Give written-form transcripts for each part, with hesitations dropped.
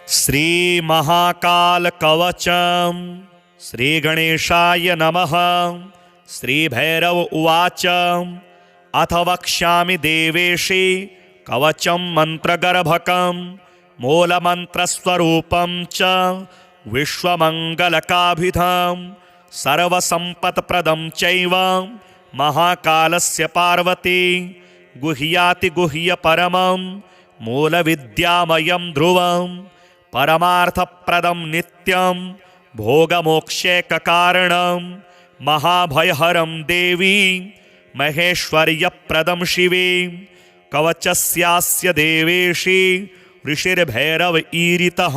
श्री महाकाल कवचम् श्री गणेशाय नमः। श्री भैरव उवाच अथ वक्ष्यामि देवेशे कवचं मंत्रगर्भकं मूलमन्त्रस्वरूपं च विश्वमङ्गलकाभिधं सर्वसम्पत्प्रदं चैव महाकालस्य पार्वती गुह्याति गुह्यपरमं मूलविद्यामयं ध्रुवं परमार्थप्रदं नित्यं भोगमोक्षैककारणं महाभयहरं देवी महेश्वर्यप्रदं शिवे कवचस्यास्य देवेशी ऋषिर्भैरव ईरितः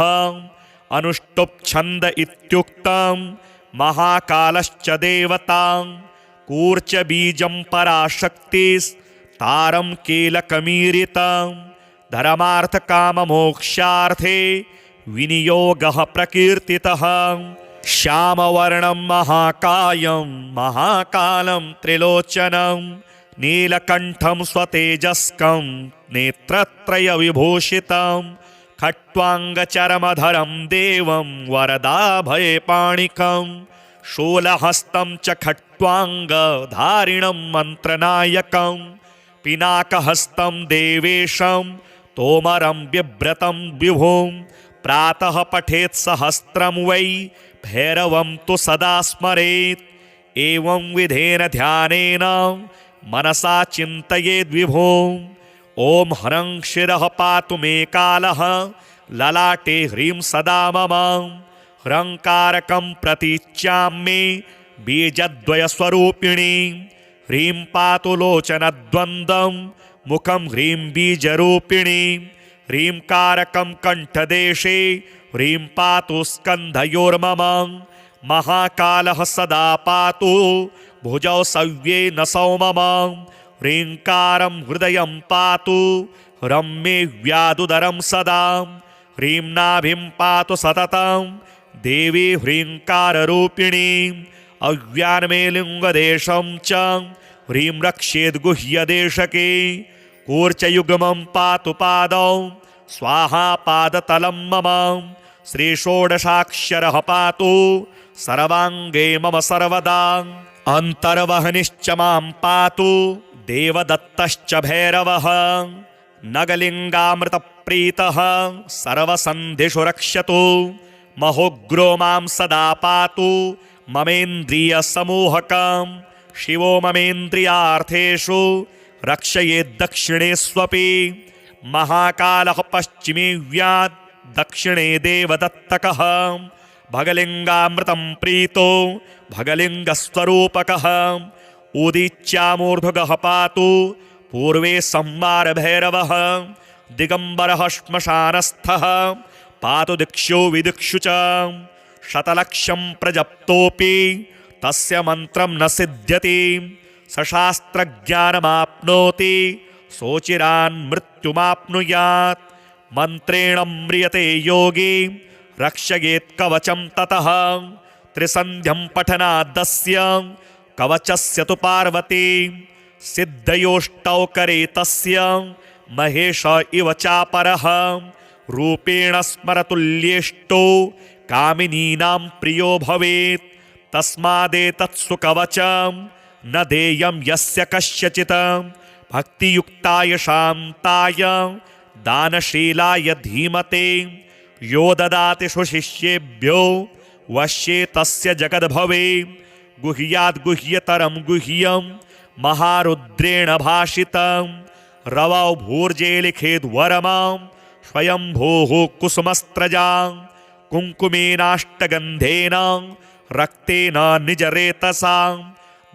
अनुष्टुप् छन्द इत्युक्तं महाकालश्च देवता कूर्च बीजं पराशक्तिस्तारं कीलकमीरितं धर्मार्थकाममोक्षार्थे विनियोगः प्रकीर्तितः श्यामवर्णं महाकायं महाकालं त्रिलोचनं नीलकण्ठं स्वतेजस्कं नेत्रत्रयविभूषितं खट्वाङ्गचरमधरं देवं वरदाभयपाणिकं शूलहस्तं च खट्वाङ्गधारिणं मन्त्रनायकं पिनाकहस्तं देवेशं तोमरं बिभ्रतं विभुं प्रातः पठेत् सहस्रं वै भैरवं तु सदा स्मरेत् एवं विधेन ध्यानेन मनसा चिन्तयेद् विभुम् ॐ ह्रं शिरः पातु मे कालः ललाटे ह्रीं सदा मम ह्रंकारकं प्रतीच्याम्ये बीजद्वयस्वरूपिणी ह्रीं पातु लोचनद्वन्द्वं मुखं ह्रीं बीजरूपिणी ह्रींकारकं कण्ठदेशे ह्रीं पातु स्कन्धयोर्मम महाकालः सदा पातु भुजौ सव्ये नसौ मम ह्रींकारं हृदयं पातु ह्रं मे व्यादुदरं सदा ह्रीं नाभिं पातु सततं देवी ह्रींकाररूपिणी अव्यान्मे लिङ्गदेशं च ह्रीं रक्षेद्गुह्यदेशके कूर्चयुग्मं पातु पादौ स्वाहा पादतलं मम श्रीषोडशाक्षरः पातु सर्वाङ्गे मम सर्वदा अन्तर्वहनिश्च मां पातु देवदत्तश्च भैरवः नगलिङ्गामृतप्रीतः सर्वसन्धिषु रक्षतु महोग्रो मां सदा पातु ममेन्द्रियसमूहकं शिवो ममेन्द्रियार्थेषु रक्षयेद्दक्षिणेष्वपि महाकालः पश्चिमे व्यात् दक्षिणे देवदत्तकः भगलिङ्गामृतं प्रीतो भगलिङ्गस्वरूपकः उदीच्यामूर्ध्वगः पातु पूर्वे संवारभैरवः दिगम्बरः श्मशानस्थः पातु दिक्षु विदिक्षु च शतलक्षं प्रजप्तोऽपि तस्य मन्त्रं न सिद्ध्यति सशास्त्रज्ञानमाप्नोति सोचिरान् मृत्युमाप्नुयात् मन्त्रेण म्रियते योगी रक्षयेत् कवचं ततः त्रिसन्ध्यं पठनादस्य कवचस्य तु पार्वती सिद्धयोष्टौ करे तस्य महेश इव चापरः रूपेण स्मरतुल्येष्टो कामिनीनां प्रियो भवेत् तस्मादेतत्सु कवचं न देयं यस्य कस्यचित् भक्तियुक्ताय शान्ताय दानशीलाय धीमते यो ददाति सुशिष्येभ्यो वश्ये तस्य जगद्भवे गुह्याद् गुह्यतरं गुह्यं महारुद्रेण भाषितं रवौ भूर्जे लिखेद्वरमां स्वयंभोः कुसुमस्त्रजां कुङ्कुमेनाष्टगन्धेन रक्तेन निजरेतसां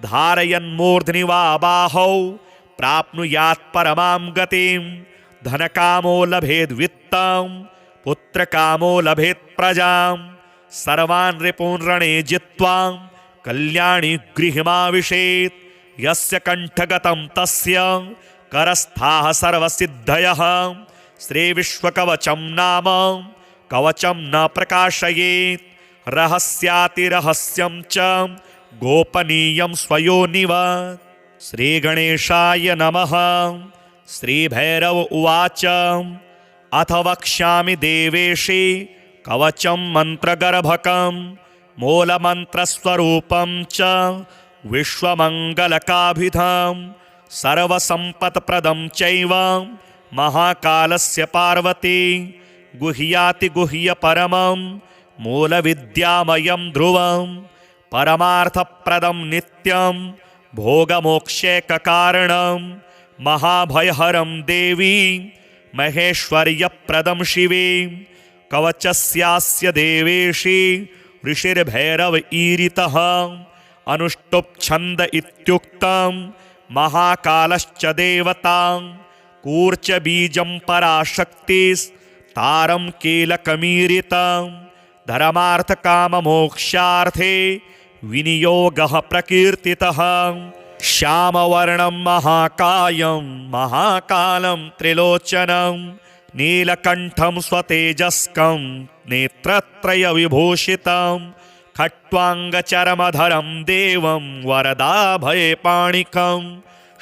धारयन्मूर्ध्नि वा बाहौ प्राप्नुयात् परमां गतिं धनकामो लभेद्वित्तं पुत्रकामो लभेत् प्रजां सर्वान् रिपून् रणे जित्वा कल्याणी गृहमाविशेत् यस्य कण्ठगतं तस्य करस्थाः सर्वसिद्धयः श्रीविश्वकवचं नाम कवचं न प्रकाशयेत् रहस्यातिरहस्यं च गोपनीयं स्वयोनिव। श्रीगणेशाय नमः। श्रीभैरव उवाच अथ वक्ष्यामि देवेशे कवचं मन्त्रगर्भकं मूलमन्त्रस्वरूपं च विश्वमङ्गलकाभिधं सर्वसम्पत्प्रदं चैव महाकालस्य पार्वती गुह्यातिगुह्यपरमं मूलविद्यामयं ध्रुवं परमार्थप्रदं नित्यं भोगमोक्षैककारणं महाभयहरं देवी महेश्वर्यप्रदं शिवे कवचस्यास्य देवेशी ऋषिर्भैरव ईरितः अनुष्टुप् छन्द इत्युक्तं महाकालश्च देवता कूर्च बीजं पराशक्तिस्तारं कीलकमीरितं धर्मार्थकाममोक्षार्थे विनियोगः प्रकीर्तितः श्यामवर्णं महाकायं महाकालं त्रिलोचनं नीलकण्ठं स्वतेजस्कं नेत्रत्रयविभूषितं खट्वाङ्गचरमधरं देवं वरदाभयपाणिकं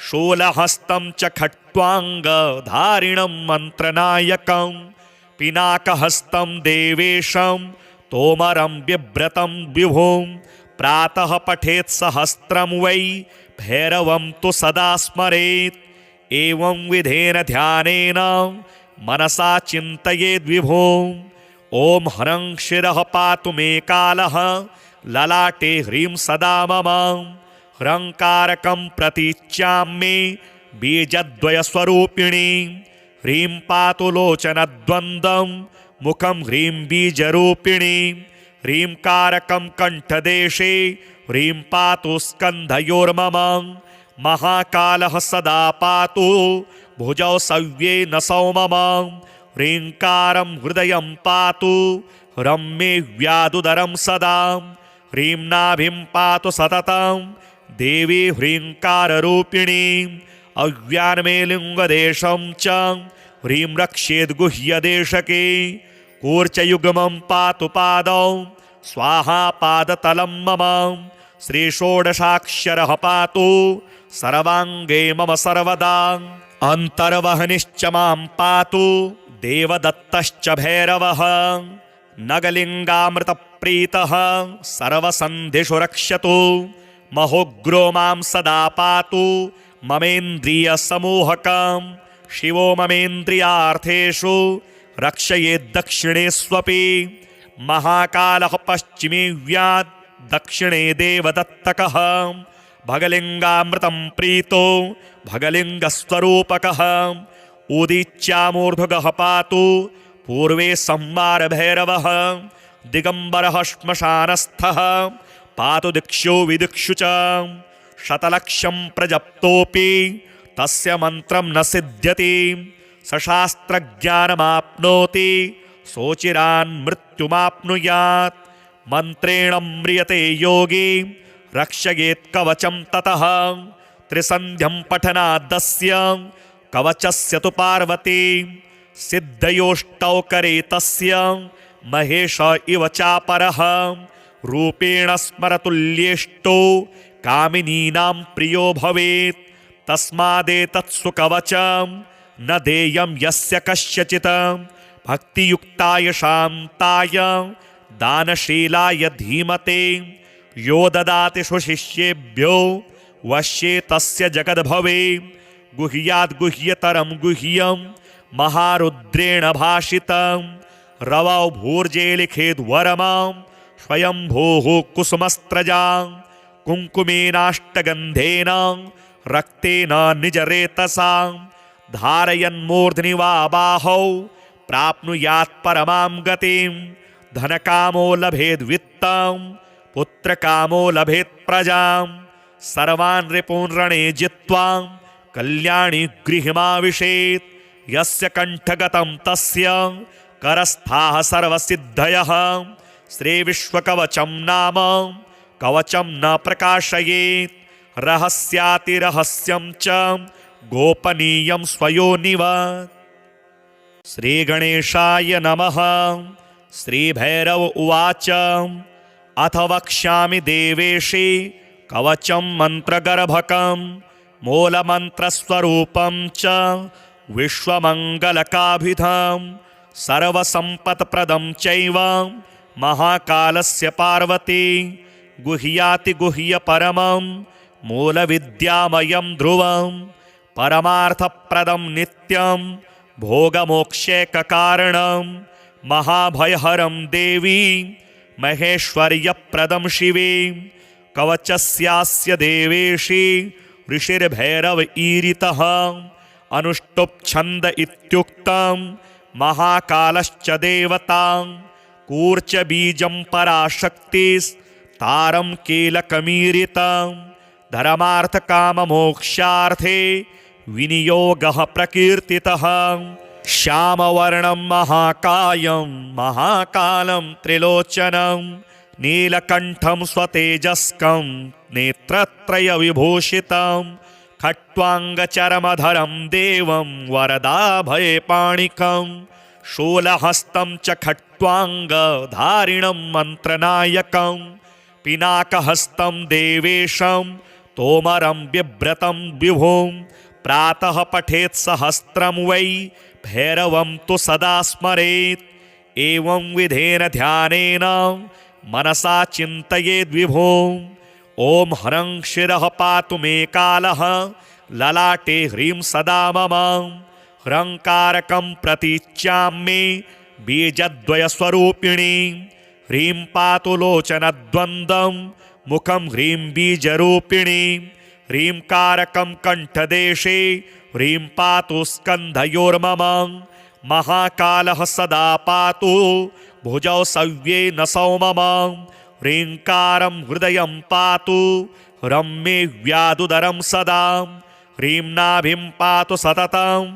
शूलहस्तं च खट्वाङ्गधारिणं मन्त्रनायकं पिनाकहस्तं देवेशं तोमरं बिभ्रतं विभुं प्रातः पठेत् सहस्रं वै भैरवं तु सदा स्मरेत् एवं विधेन ध्यानेन मनसा चिन्तयेद्विभुम् ॐ ह्रं शिरः पातु मे कालः ललाटे ह्रीं सदा मम ह्रंकारकं प्रतीच्याम्ये बीजद्वयस्वरूपिणी ह्रीं पातु लोचनद्वन्द्वं मुखं ह्रीं बीजरूपिणी ह्रींकारकं कण्ठदेशे ह्रीं पातु स्कन्धयोर्मम महाकालः सदा पातु भुजौ सव्ये नसौ मम ह्रींकारं हृदयं पातु ह्रं मे व्यादुदरं सदा ह्रीं नाभिं पातु सततं देवी ह्रींकाररूपिणी अव्यान्मे लिङ्गदेशं च ह्रीं रक्षेद्गुह्यदेशके कूर्चयुग्मं पातु पादौ स्वाहा पादतलं मम श्रीषोडशाक्षरः पातु सर्वाङ्गे मम सर्वदा अन्तर्वहनिश्च मां पातु देवदत्तश्च भैरवः नगलिङ्गामृतप्रीतः सर्वसन्धिषु रक्षतु महोग्रो मां सदा पातु ममेन्द्रियसमूहकं शिवो ममेन्द्रियार्थेषु रक्षयेद्दक्षिणेष्वपि महाकालः पश्चिमे व्यात् दक्षिणे देवदत्तकः भगलिङ्गामृतं प्रीतो भगलिङ्गस्वरूपकः उदीच्यामूर्ध्वगः पातु पूर्वे संवारभैरवः दिगम्बरः श्मशानस्थः पातु दिक्षु विदिक्षु च शतलक्षं प्रजप्तोऽपि तस्य मन्त्रं न सिद्ध्यति सशास्त्रज्ञानमाप्नोति सोचिरान् मृत्युमाप्नुयात् मन्त्रेण म्रियते योगी रक्षयेत् कवचं ततः त्रिसन्ध्यं पठनादस्य कवचस्य तु पार्वती सिद्धयोष्टौ करे तस्य महेश इव चापरः रूपेण स्मरतुल्येष्टो कामिनीनां प्रियो भवेत् तस्मादेतत्सु कवचं न देयं यस्य कस्यचित् भक्तियुक्ताय शान्ताय दानशीलाय धीमते यो ददाति सुशिष्येभ्यो वश्ये तस्य जगद्भवे गुह्याद् गुह्यतरं गुह्यं महारुद्रेण भाषितं रवौ भूर्जे लिखेद्वरमां स्वयंभूः कुसुमस्त्रजां कुङ्कुमेनाष्टगन्धेन रक्तेन निजरेतसां धारयन्मूर्ध्नि वा बाहौ प्राप्नुयात् परमां गतिं धनकामो लभेद्वित्तं पुत्रकामो लभेत् प्रजां सर्वान् रिपून् रणे जित्वा कल्याणी गृहमाविशेत् यस्य कण्ठगतं तस्य करस्थाः सर्वसिद्धयः श्रीविश्वकवचं नाम कवचं न प्रकाशयेत् रहस्यातिरहस्यं च गोपनीयं स्वयोनिव। श्रीगणेशाय नमः। श्रीभैरव उवाच अथ वक्ष्यामि देवेशे कवचं मन्त्रगर्भकं मूलमन्त्रस्वरूपं च विश्वमङ्गलकाभिधं सर्वसम्पत्प्रदं चैव महाकालस्य पार्वती गुह्यातिगुह्यपरमं मूलविद्यामयं ध्रुवं परमार्थप्रदं नित्यं भोगमोक्षैककारणं महाभयहरं देवी महेश्वर्यप्रदं शिवे कवचस्यास्य देवेशी ऋषिर्भैरव ईरितः अनुष्टुप् छन्द इत्युक्तं महाकालश्च देवता कूर्च बीजं पराशक्तिस्तारं कीलकमीरितं धर्मार्थकाममोक्षार्थे विनियोगः प्रकीर्तितः श्यामवर्णं महाकायं महाकालं त्रिलोचनं नीलकण्ठं स्वतेजस्कं नेत्रत्रयविभूषितं खट्वाङ्गचरमधरं देवं वरदाभयपाणिकं शूलहस्तं च खट्वाङ्गधारिणं मन्त्रनायकं पिनाकहस्तं देवेशं तोमरं बिभ्रतं विभुं प्रातः पठेत् सहस्रं वै भैरवं तु सदा स्मरेत् एवं विधेन ध्यानेन मनसा चिन्तयेद्विभुम् ॐ ह्रं शिरः पातु मे कालः ललाटे ह्रीं सदा मम ह्रंकारकं प्रतीच्यां बीजद्वयस्वरूपिणी ह्रीं पातु लोचनद्वन्द्वं मुखं ह्रीं बीजरूपिणी ह्रींकारकं कण्ठदेशे ह्रीं पातु स्कन्धयोर्मम महाकालः सदा पातु भुजौ सव्ये नसौ मम ह्रींकारं हृदयं पातु ह्रं मे व्यादुदरं सदा ह्रीं नाभिं पातु सततं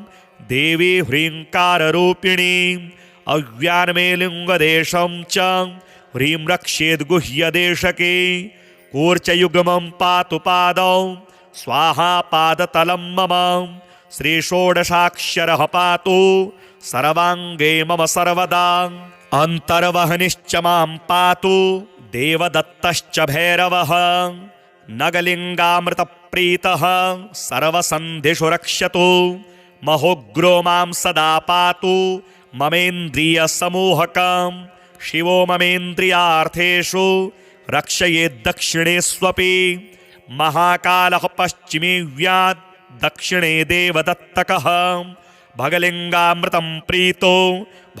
देवी ह्रींकाररूपिणी अव्यान्मे लिङ्गदेशं च ह्रीं रक्षेद्गुह्यदेशके कूर्चयुग्मं पातु पादौ स्वाहा पादतलं मम श्रीषोडशाक्षरः पातु सर्वाङ्गे मम सर्वदा अन्तर्वहनिश्च मां पातु देवदत्तश्च भैरवः नगलिङ्गामृतप्रीतः सर्वसन्धिषु रक्षतु महोग्रो मां सदा पातु ममेन्द्रियसमूहकं शिवो ममेन्द्रियार्थेषु रक्षयेद्दक्षिणेष्वपि महाकालः पश्चिमे व्यात् दक्षिणे देवदत्तकः भगलिङ्गामृतं प्रीतो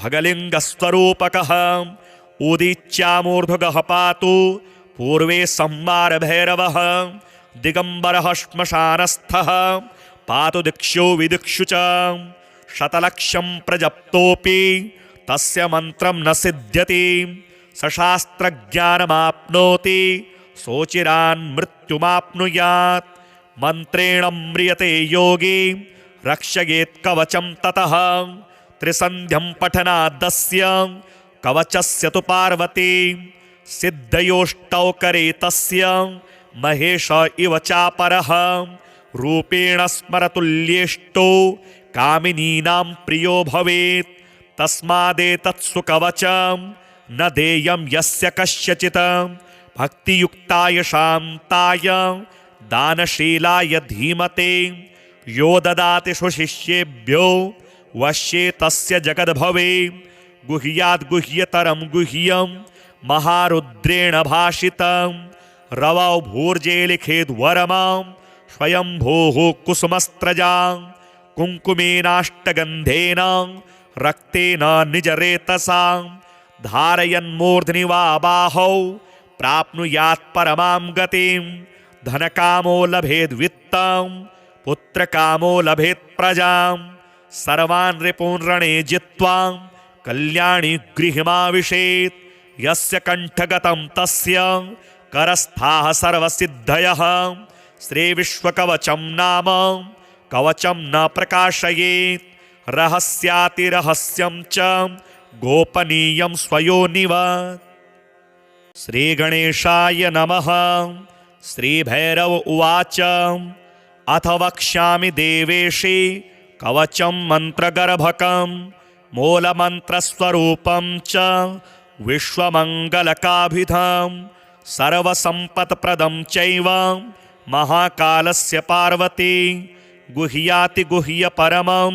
भगलिङ्गस्वरूपकः उदीच्यामूर्ध्वगः पातु पूर्वे संवारभैरवः दिगम्बरः श्मशानस्थः पातु दिक्षु विदिक्षु च शतलक्षं प्रजप्तोऽपि तस्य मन्त्रं न सिद्ध्यति सशास्त्रज्ञानमाप्नोति सोचिरान् मृत्युमाप्नुयात् मन्त्रेण म्रियते योगी रक्षयेत् कवचं ततः त्रिसन्ध्यं पठनादस्य कवचस्य तु पार्वती सिद्धयोष्टौ करे तस्य महेश इव चापरः रूपेण स्मरतुल्येष्टो कामिनीनां प्रियो भवेत् तस्मादेतत्सु कवचं न देयं यस्य कस्यचित् भक्तियुक्ताय शान्ताय दानशीलाय धीमते यो ददाति सुशिष्येभ्यो वश्ये तस्य जगद्भवे गुह्याद्गुह्यतरं गुह्यं महारुद्रेण भाषितं रवौ भूर्जे लिखेद्वरमां स्वयंभूः कुसुमस्त्रजां कुङ्कुमेनाष्टगन्धेन रक्तेन निजरेतसां धारयन्मूर्ध्नि वा बाहौ प्राप्नुयात् परमां गतिं धनकामो लभेद्वित्तं पुत्रकामो लभेत् प्रजां सर्वान् रिपून् रणे जित्वा कल्याणी गृहमाविशेत् यस्य कण्ठगतं तस्य करस्थाः सर्वसिद्धयः श्रीविश्वकवचं नाम कवचं न प्रकाशयेत् रहस्यातिरहस्यं च गोपनीयं स्वयोनिव श्रीगणेशाय नमः। श्रीभैरव उवाच अथ वक्ष्यामि देवेशे कवचं मन्त्रगर्भकं मूलमन्त्रस्वरूपं च विश्वमङ्गलकाभिधं सर्वसम्पत्प्रदं चैव महाकालस्य पार्वती गुह्यातिगुह्यपरमं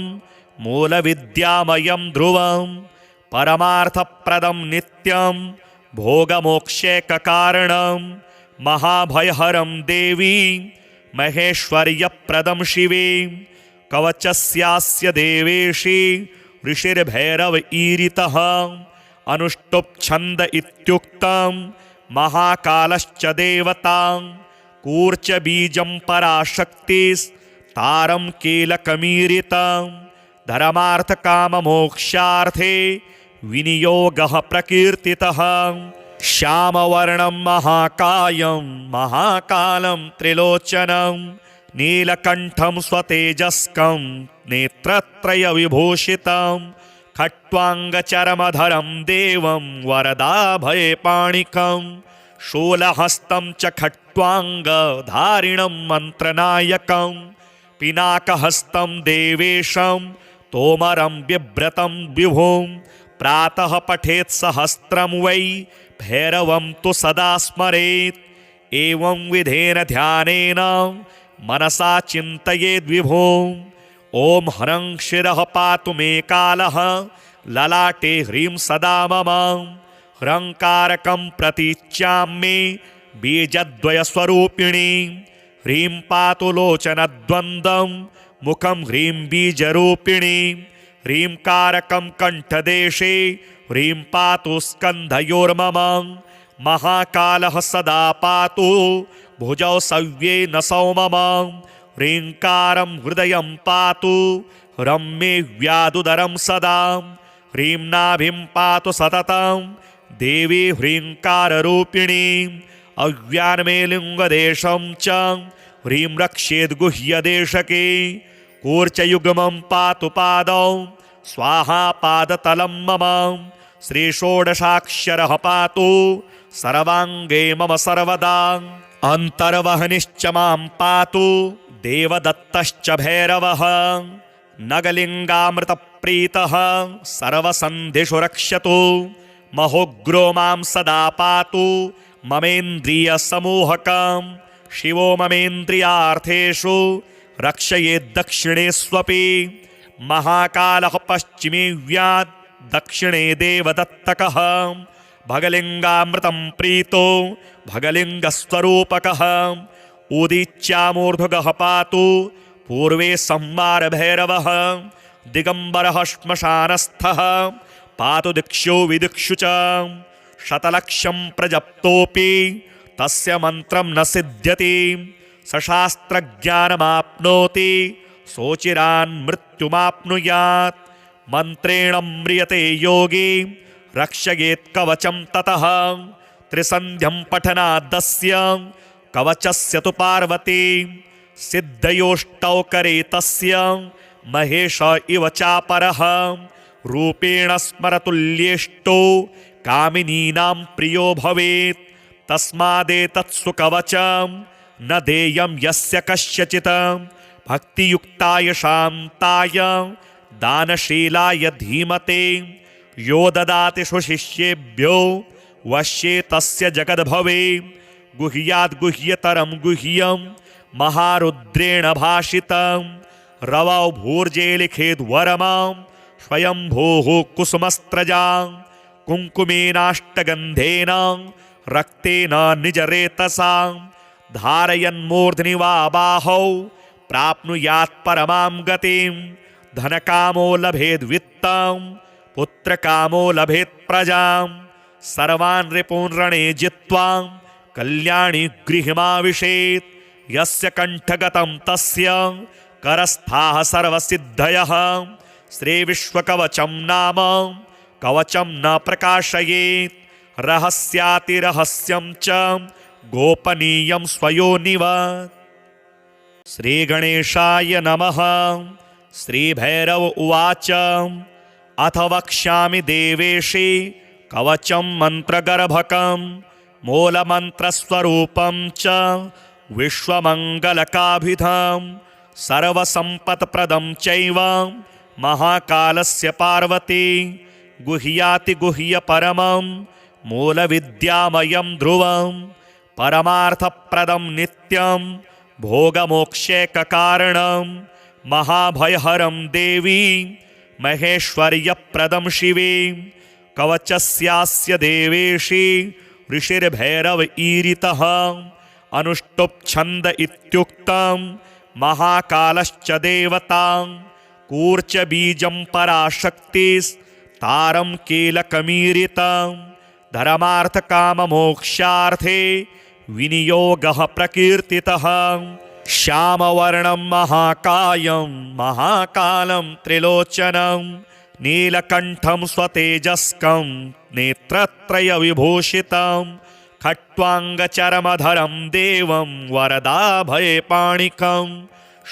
मूलविद्यामयं ध्रुवं परमार्थप्रदं नित्यं भोगमोक्षैककारणं महाभयहरं देवी महेश्वर्यप्रदं शिवे कवचस्यास्य देवेशी ऋषिर्भैरव ईरितः अनुष्टुप् छन्द इत्युक्तं महाकालश्च देवता कूर्च बीजं पराशक्तिस्तारं कीलकमीरितं धर्मार्थकाममोक्षार्थे विनियोगः प्रकीर्तितः श्यामवर्णं महाकायं महाकालं त्रिलोचनं नीलकण्ठं स्वतेजस्कं नेत्रत्रयविभूषितं खट्वाङ्गचरमधरं देवं वरदाभयपाणिकं शूलहस्तं च खट्वाङ्गधारिणं मन्त्रनायकं पिनाकहस्तं देवेशं तोमरं बिभ्रतं विभुं प्रातः पठेत् सहस्रं वै भैरवं तु सदा स्मरेत् एवं विधेन ध्यानेन मनसा चिन्तयेद्विभुम् ॐ ह्रं शिरः पातु मे कालः ललाटे ह्रीं सदा मम ह्रंकारकं प्रतीच्यां बीजद्वयस्वरूपिणी ह्रीं पातु लोचनद्वन्द्वं मुखं ह्रीं बीजरूपिणी ह्रींकारकं कण्ठदेशे ह्रीं पातु स्कन्धयोर्मम महाकालः सदा पातु भुजौ सव्येन सौमम ह्रींकारं हृदयं पातु रम्ये व्यादुदरं सदा ह्रीं नाभिं पातु सततं देवी ह्रींकाररूपिणी अव्यान्मे लिङ्गदेशं च ह्रीं रक्षेद्गुह्यदेशके कूर्चयुग्मं पातु पादौ स्वाहा पादतलं मम श्रीषोडशाक्षरः पातु सर्वाङ्गे मम सर्वदा अन्तर्वहनिश्च मां पातु देवदत्तश्च भैरवः नगलिङ्गामृतप्रीतः सर्वसन्धिषु रक्षतु महोग्रो मां सदा पातु ममेन्द्रियसमूहकं शिवो ममेन्द्रियार्थेषु रक्षयेद्दक्षिणेष्वपि महाकालः पश्चिमे व्यात् दक्षिणे देवदत्तकः भगलिङ्गामृतं प्रीतो भगलिङ्गस्वरूपकः उदीच्यामूर्ध्वगः पातु पूर्वे संवारभैरवः दिगम्बरः श्मशानस्थः पातु दिक्षु विदिक्षु च शतलक्षं प्रजप्तोऽपि तस्य मन्त्रं न सिद्ध्यति सशास्त्रज्ञानमाप्नोति सोचिरान् मृत्युमाप्नुयात् मन्त्रेण म्रियते योगी रक्षयेत् कवचं ततः त्रिसन्ध्यं पठनादस्य कवचस्य तु पार्वती सिद्धयोष्टौ करे तस्य महेश इव चापरः रूपेण स्मरतुल्येष्टो कामिनीनां प्रियो भवेत् तस्मादेतत्सु कवचं न देयं यस्य कस्यचित् भक्तियुक्ताय शान्ताय दानशीलाय धीमते यो ददाति शिष्येभ्यो वश्ये तस्य जगद्भवे गुह्याद् गुह्यतरं गुह्यं महारुद्रेण भाषितं रवौ भूर्जे लिखेद्वरमां स्वयंभोः कुसुमस्त्रजां कुङ्कुमेनाष्टगन्धेन रक्तेन निजरेतसा धारयन्मूर्ध्नि वा बाहौ प्राप्नुयात् परमां गतिं धनकामो लभेद्वित्तं पुत्रकामो लभेत् प्रजां सर्वान् रिपून् रणे जित्वा कल्याणी गृहमाविशेत् यस्य कण्ठगतं तस्य करस्थाः सर्वसिद्धयः श्रीविश्वकवचं नाम कवचं न प्रकाशयेत् रहस्यातिरहस्यं च गोपनीयं स्वयोनिव। श्रीगणेशाय नमः। श्रीभैरव उवाच अथ वक्ष्यामि देवेशि कवचं मन्त्रगर्भकं मूलमन्त्रस्वरूपं च विश्वमङ्गलकाभिधं सर्वसम्पत्प्रदं चैव महाकालस्य पार्वती गुह्यातिगुह्यपरमं मूलविद्यामयं ध्रुवं परमार्थप्रदं नित्यं भोगमोक्षैककारणं महाभयहरं देवी महेश्वर्यप्रदं शिवे कवचस्यास्य देवेशी ऋषिर्भैरव ईरितः अनुष्टुप् छन्द इत्युक्तं महाकालश्च देवता कूर्च बीजं पराशक्तिस्तारं कीलकमीरितं धर्मार्थकाममोक्षार्थे विनियोगः प्रकीर्तितः श्यामवर्णं महाकायं महाकालं त्रिलोचनं नीलकण्ठं स्वतेजस्कं नेत्रत्रयविभूषितं खट्वाङ्गचरमधरं देवं वरदाभयपाणिकं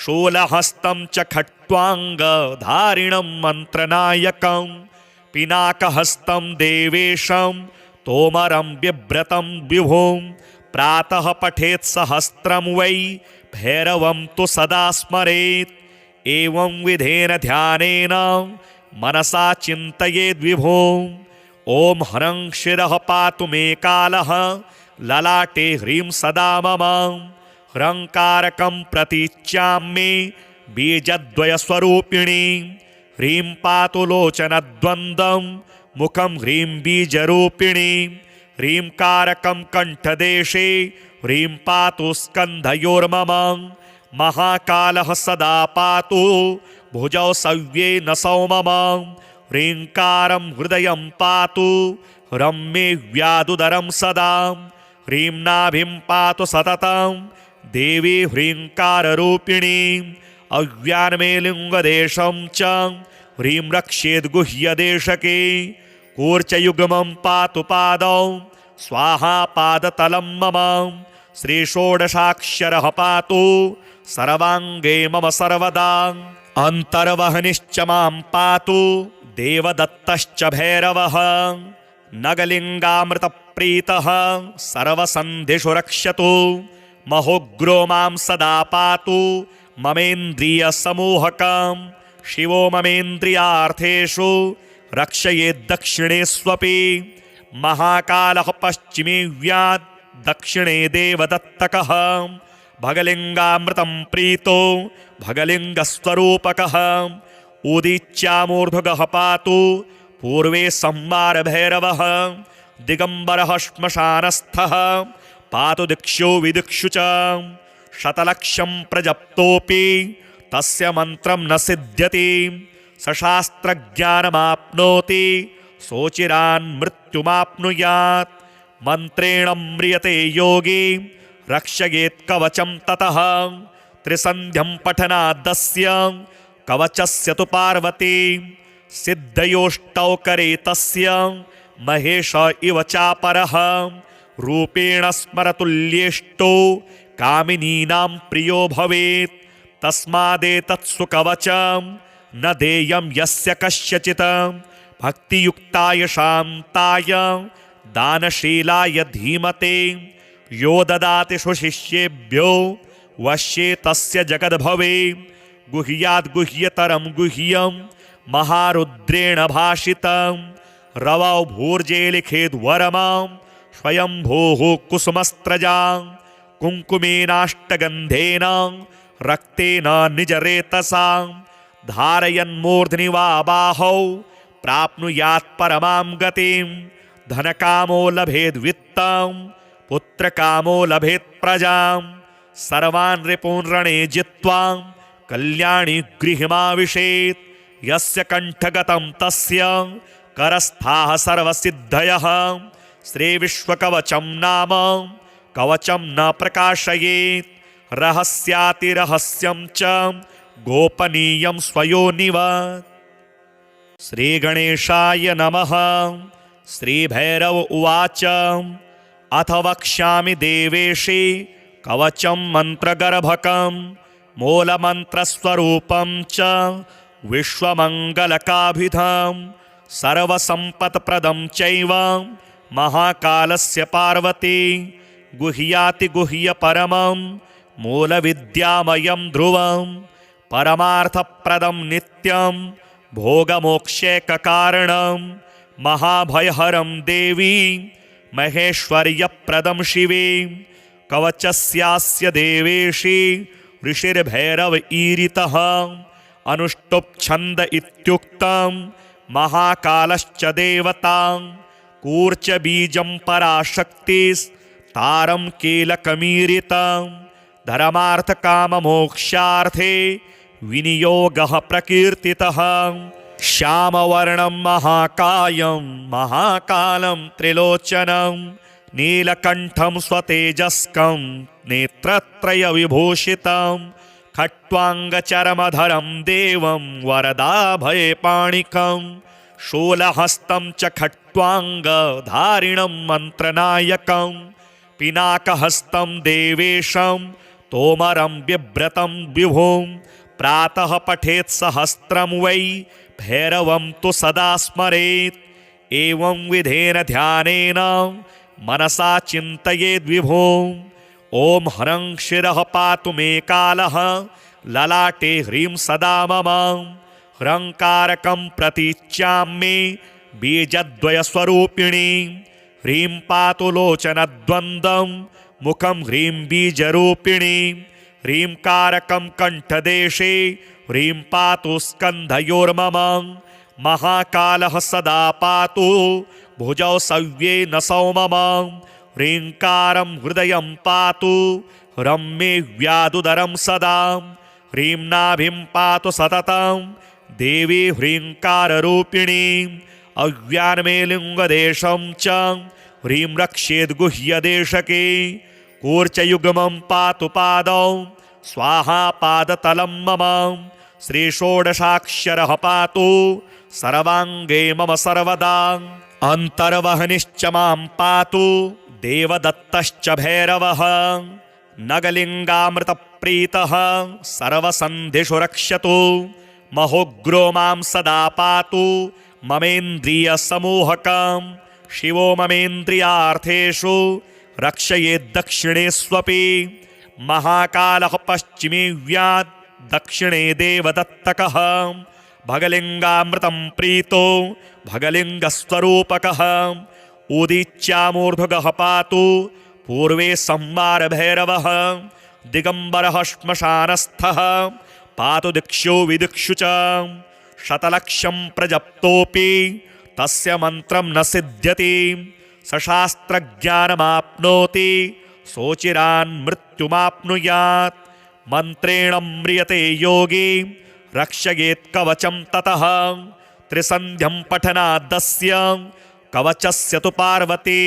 शूलहस्तं च खट्वाङ्गधारिणं मन्त्रनायकं पिनाकहस्तं देवेशं तोमरं बिभ्रतं विभुं प्रातः पठेत् सहस्रं वै भैरवं तु सदा स्मरेत् एवं विधेन ध्यानेन मनसा चिन्तयेद्विभुम् ॐ ह्रं शिरः पातु मे कालः ललाटे ह्रीं सदा मम ह्रंकारकं प्रतीच्यां बीजद्वयस्वरूपिणी ह्रीं पातु लोचनद्वन्द्वं मुखं ह्रीं बीजरूपिणी ह्रींकारकं कण्ठदेशे ह्रीं पातु स्कन्धयोर्मम महाकालः सदा पातु भुजौ सव्ये नसौ मम ह्रींकारं हृदयं पातु ह्रं मे व्यादुदरं सदा ह्रीं नाभिं पातु सततं देवी ह्रींकाररूपिणी अव्यान्मे लिङ्गदेशं च ह्रीं रक्षेद्गुह्यदेशके कूर्चयुग्मं पातु पादौ स्वाहा पादतलं मम श्रीषोडशाक्षरः पातु सर्वाङ्गे मम सर्वदा अन्तर्वहनिश्च मां पातु देवदत्तश्च भैरवः नगलिङ्गामृतप्रीतः सर्वसन्धिषु रक्षतु महोग्रो मां सदा पातु ममेन्द्रियसमूहकं शिवो ममेन्द्रियार्थेषु रक्षयेद्दक्षिणेष्वपि महाकालः पश्चिमे व्यात् दक्षिणे देवदत्तकः भगलिङ्गामृतं प्रीतो भगलिङ्गस्वरूपकः उदीच्यामूर्ध्वगः पातु पूर्वे संवारभैरवः दिगम्बरः श्मशानस्थः पातु दिक्षु विदिक्षु च शतलक्षं प्रजप्तोऽपि तस्य मन्त्रं न सिद्ध्यति सशास्त्रज्ञानमाप्नोति सोचिरान् मृत्युमाप्नुयात् मन्त्रेण म्रियते योगी रक्षयेत् कवचं ततः त्रिसन्ध्यं पठनादस्य कवचस्य तु पार्वती सिद्धयोष्टौ करे तस्य महेश इव चापरः रूपेण स्मरतुल्येष्टो कामिनीनां प्रियो भवेत् तस्मादेतत्सु कवचं न देयं यस्य कस्यचित् भक्तियुक्ताय शान्ताय दानशीलाय धीमते यो ददाति सुशिष्येभ्यो वश्ये तस्य जगद्भवे गुह्याद्गुह्यतरं गुह्यं महारुद्रेण भाषितं रवौ भूर्जे लिखेद्वरमां स्वयंभोः कुसुमस्त्रजां कुङ्कुमेनाष्टगन्धेन रक्तेन निजरेतसां धारयन्मूर्ध्नि वा बाहौ प्राप्नुयात् परमां गतिं धनकामो लभेद्वित्तं पुत्रकामो लभेत् प्रजां सर्वान् रिपून् रणे जित्वा कल्याणी गृहमाविशेत् यस्य कण्ठगतं तस्य करस्थाः सर्वसिद्धयः श्रीविश्वकवचं नाम कवचं न प्रकाशयेत् रहस्यातिरहस्यं च गोपनीयं स्वयोनिव श्रीगणेशाय नमः। श्रीभैरव उवाच अथ वक्ष्यामि देवेशे कवचं मन्त्रगर्भकं मूलमन्त्रस्वरूपं च विश्वमङ्गलकाभिधं सर्वसम्पत्प्रदं चैव महाकालस्य पार्वती गुह्यातिगुह्यपरमं मूलविद्यामयं ध्रुवं परमार्थप्रदं नित्यं भोगमोक्षैककारणं महाभयहरं देवी महेश्वर्यप्रदं शिवे कवचस्यास्य देवेशी ऋषिर्भैरव ईरितः अनुष्टुप् छन्द इत्युक्तं महाकालश्च देवता कूर्च बीजं पराशक्तिस्तारं कीलकमीरितं धर्मार्थकाममोक्षार्थे विनियोगः प्रकीर्तितः श्यामवर्णं महाकायं महाकालं त्रिलोचनं नीलकण्ठं स्वतेजस्कं नेत्रत्रयविभूषितं खट्वाङ्गचर्मधरं देवं वरदाभयपाणिकं शूलहस्तं च खट्वाङ्गधारिणं मन्त्रनायकं पिनाकहस्तं देवेशं तोमरं बिभ्रतं विभुं प्रातः पठेत् सहस्रं वै भैरवं तु सदा स्मरेत् एवं विधेन ध्यानेन मनसा चिन्तयेद्विभुम् ॐ ह्रं शिरः पातु मे कालः ललाटे ह्रीं सदा मम ह्रंकारकं प्रतीच्यां बीजद्वयस्वरूपिणी ह्रीं पातु लोचनद्वन्द्वं मुखं ह्रीं बीजरूपिणी ह्रींकारकं कण्ठदेशे ह्रीं पातु स्कन्धयोर्मम महाकालः सदा पातु भुजौ सव्ये नसौ मम ह्रींकारं हृदयं पातु ह्रं मे व्यादुदरं सदा ह्रीं नाभिं पातु सततं देवी ह्रींकाररूपिणी अव्यान्मे लिङ्गदेशं च ह्रीं रक्षेद्गुह्यदेशके कूर्चयुग्मं पातु पादौ स्वाहा पादतलं मम श्रीषोडशाक्षरः पातु सर्वाङ्गे मम सर्वदा अन्तर्वहनिश्च मां पातु देवदत्तश्च भैरवः नगलिङ्गामृतप्रीतः सर्वसन्धिषु रक्षतु महोग्रो मां सदा पातु ममेन्द्रियसमूहकं शिवो ममेन्द्रियार्थेषु रक्षयेद्दक्षिणेष्वपि महाकालः पश्चिमे व्यात् दक्षिणे देवदत्तकः भगलिङ्गामृतं प्रीतो भगलिङ्गस्वरूपकः उदीच्यामूर्ध्वगः पातु पूर्वे संवारभैरवः दिगम्बरः श्मशानस्थः पातु दिक्षु विदिक्षु च शतलक्षं प्रजप्तोऽपि तस्य मन्त्रं न सिद्ध्यति सशास्त्रज्ञानमाप्नोति सोचिरान् मृत्युमाप्नुयात् मन्त्रेण म्रियते योगी रक्षयेत् कवचं ततः त्रिसन्ध्यं पठनादस्य कवचस्य तु पार्वती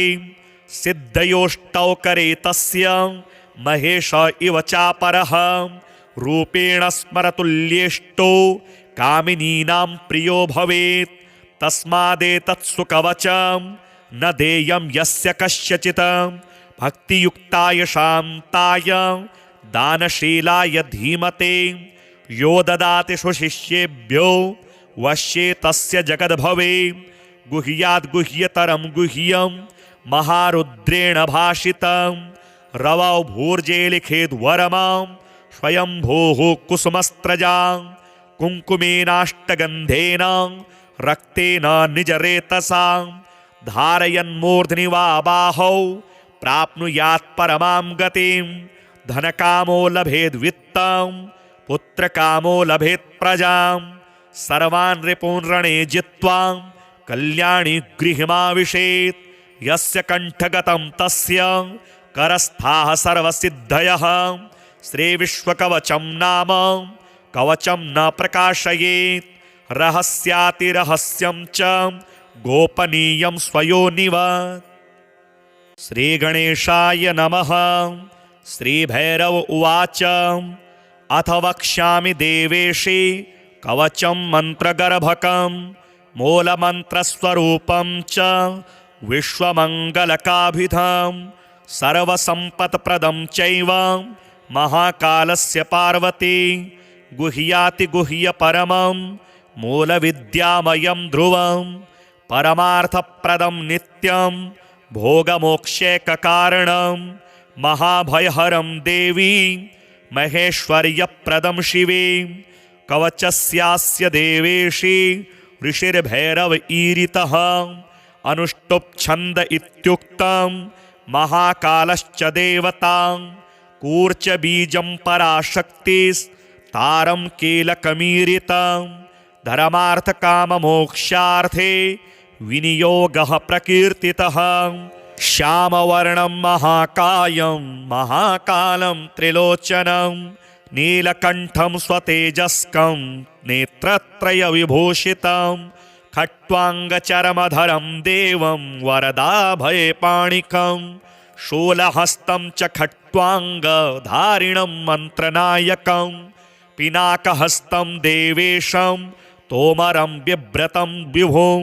सिद्धयोष्टौ करे तस्य महेश इव चापरः रूपेण स्मरतुल्येष्टो कामिनीनां प्रियो भवेत् तस्मादेतत्सु कवचं न देयं यस्य कस्यचित् भक्तियुक्ताय शान्ताय दानशीलाय धीमते यो ददाति शिष्येभ्यो वश्ये तस्य जगद्भवे गुह्याद्गुह्यतरं गुह्यं महारुद्रेण भाषितं रवौ भूर्जे लिखेद्वरमां स्वयंभूः कुसुमस्त्रजां कुङ्कुमेनाष्टगन्धेन रक्तेन निजरेतसां धारयन्मूर्ध्नि वा बाहौ प्राप्नुयात् परमां गतिं धनकामो लभेद्वित्तं पुत्रकामो लभेत् प्रजां सर्वान् रिपून् रणे जित्वा कल्याणी गृहमाविशेत् यस्य कण्ठगतं तस्य करस्थाः सर्वसिद्धयः श्रीविश्वकवचं नाम कवचं न प्रकाशयेत् रहस्यातिरहस्यं च गोपनीयं स्वयोनिव श्रीगणेशाय नमः। श्रीभैरव उवाच अथ वक्ष्यामि देवेशे कवचं मन्त्रगर्भकं मूलमन्त्रस्वरूपं च विश्वमङ्गलकाभिधं सर्वसम्पत्प्रदं चैव महाकालस्य पार्वती गुह्यातिगुह्यपरमं मूलविद्यामयं ध्रुवं परमार्थप्रदं नित्यं भोगमोक्षैककारणं महाभयहरं देवी महेश्वर्यप्रदं शिवे कवचस्यास्य देवेशि ऋषिर्भैरव ईरितः अनुष्टुप् छन्द इत्युक्तं महाकालश्च देवता कूर्चबीजं पराशक्तिस्तारं कीलकमीरितं धर्मार्थकाममोक्षार्थे विनियोगः प्रकीर्तितः श्यामवर्णं महाकायं महाकालं त्रिलोचनं नीलकण्ठं स्वतेजस्कं नेत्रत्रयविभूषितं खट्वाङ्गचरमधरं देवं वरदाभयपाणिकं शूलहस्तं च खट्वाङ्गधारिणं मन्त्रनायकं पिनाकहस्तं देवेशं तोमरं बिभ्रतं विभुं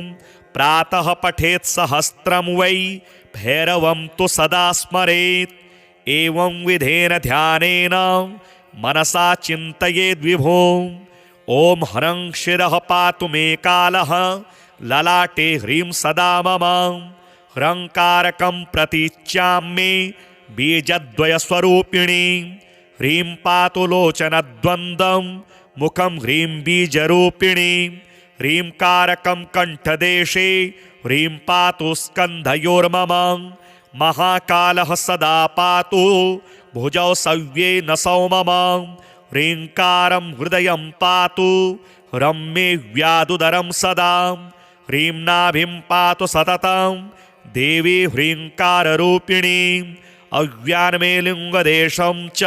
प्रातः पठेत् सहस्रं वै भैरवं तु सदा स्मरेत् एवं विधेन ध्यानेन मनसा चिन्तयेद्विभुम् ॐ ह्रं शिरः पातु मे कालः ललाटे ह्रीं सदा मम ह्रंकारकं प्रतीच्याम्ये बीजद्वयस्वरूपिणी ह्रीं पातु लोचनद्वन्द्वं मुखं ह्रीं बीजरूपिणी ह्रीं कारकं कण्ठदेशे ह्रीं पातु स्कन्धयोर्मम महाकालः सदा पातु भुजौ सव्ये नसौ मम ह्रींकारं हृदयं पातु ह्रं मे व्यादुदरं सदा ह्रीं नाभिं पातु सततं देवी ह्रींकाररूपिणी अव्यान्मे लिङ्गदेशं च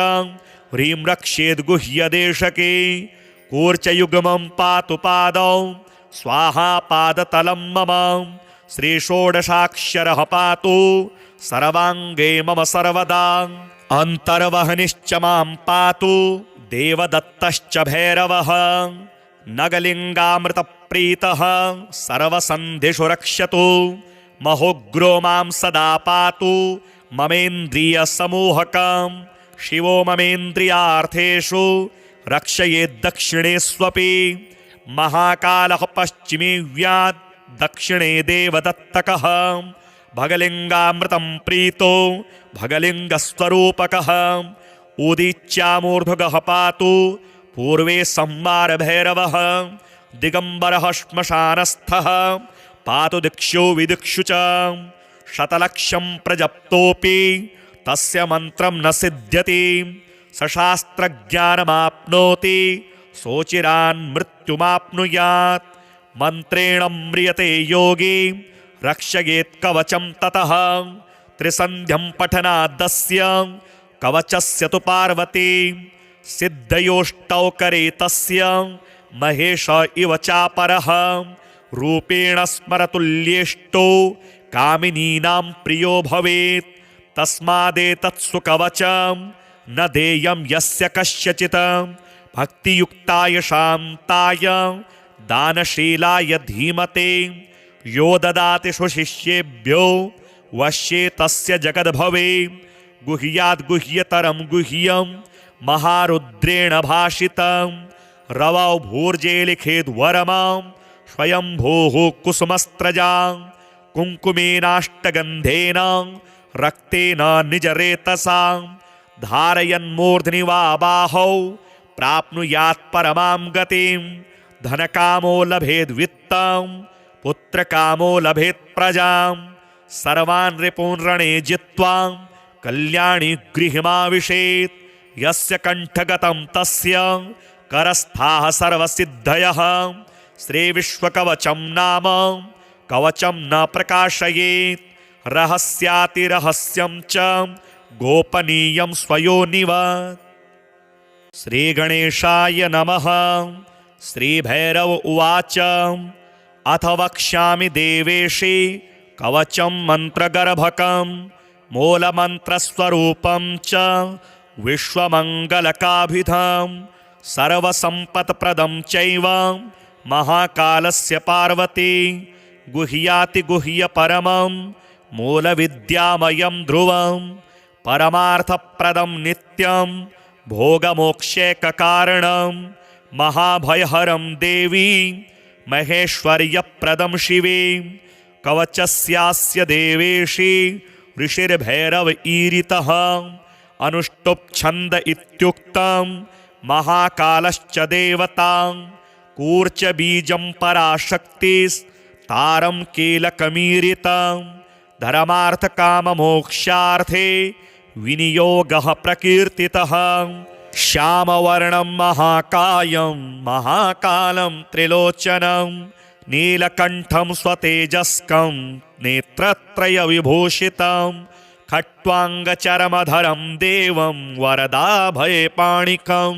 ह्रीं रक्षेद्गुह्यदेशके कूर्चयुग्मं पातु पादौ स्वाहा पादतलं मम श्रीषोडशाक्षरः पातु सर्वाङ्गे मम सर्वदा अन्तर्वहनिश्च मां पातु देवदत्तश्च भैरवः नगलिङ्गामृतप्रीतः सर्वसन्धिषु रक्षतु महोग्रो मां सदा पातु ममेन्द्रियसमूहकं शिवो ममेन्द्रियार्थेषु रक्षयेद्दक्षिणेष्वपि महाकालः पश्चिमे व्यात् दक्षिणे देवदत्तकः भगलिङ्गामृतं प्रीतो भगलिङ्गस्वरूपकः उदीच्यामूर्ध्वगः पातु पूर्वे संवारभैरवः दिगम्बरः श्मशानस्थः पातु दिक्षु विदिक्षु च शतलक्षं प्रजप्तोऽपि तस्य मन्त्रं न सिद्ध्यति सशास्त्रज्ञानमाप्नोति सोचिरान् मृत्युमाप्नुयात् मन्त्रेण म्रियते योगी रक्षयेत् कवचं ततः त्रिसन्ध्यं पठनादस्य कवचस्य तु पार्वती सिद्धयोष्टौ करे तस्य महेश इव चापरः रूपेण स्मरतुल्येष्टो कामिनीनां प्रियो भवेत् तस्मादेतत्सु कवचं न देयं यस्य कस्यचित् भक्तियुक्ताय शान्ताय दानशीलाय धीमते यो ददाति सुशिष्येभ्यो वश्ये तस्य जगद्भवे गुह्याद्गुह्यतरं गुह्यं महारुद्रेण भाषितं रवौ भूर्जे लिखेद्वरमां स्वयंभूः कुसुमस्त्रजां कुङ्कुमेनाष्टगन्धेन रक्तेन निजरेतसां धारयन्मूर्ध्नि वा बाहौ प्राप्नुयात् परमां गतिं धनकामो लभेद्वित्तं पुत्रकामो लभेत् प्रजां सर्वान् रिपून् रणे जित्वा कल्याणी गृहमाविशेत् यस्य कण्ठगतं तस्य करस्थाः सर्वसिद्धयः श्रीविश्वकवचं नाम कवचं न प्रकाशयेत् रहस्यातिरहस्यं च गोपनीयं स्वयोनिव श्रीगणेशाय नमः। श्रीभैरव उवाच अथ वक्ष्यामि देवेशे कवचं मन्त्रगर्भकं मूलमन्त्रस्वरूपं च विश्वमङ्गलकाभिधं सर्वसम्पत्प्रदं चैव महाकालस्य पार्वती गुह्यातिगुह्यपरमं मूलविद्यामयं ध्रुवं परमार्थप्रदं नित्यं भोगमोक्षैककारणं महाभयहरं देवी महेश्वर्यप्रदं शिवे कवचस्यास्य देवेशि ऋषिर्भैरव ईरितः अनुष्टुप् छन्द इत्युक्तं महाकालश्च देवतां कूर्चबीजं पराशक्तिस्तारं कीलकमीरितं धर्मार्थकाममोक्षार्थे विनियोगः प्रकीर्तितः। श्यामवर्णं महाकायं महाकालं त्रिलोचनं नीलकण्ठं स्वतेजस्कं नेत्रत्रयविभूषितं खट्वाङ्गचरमधरं देवं वरदाभयपाणिकं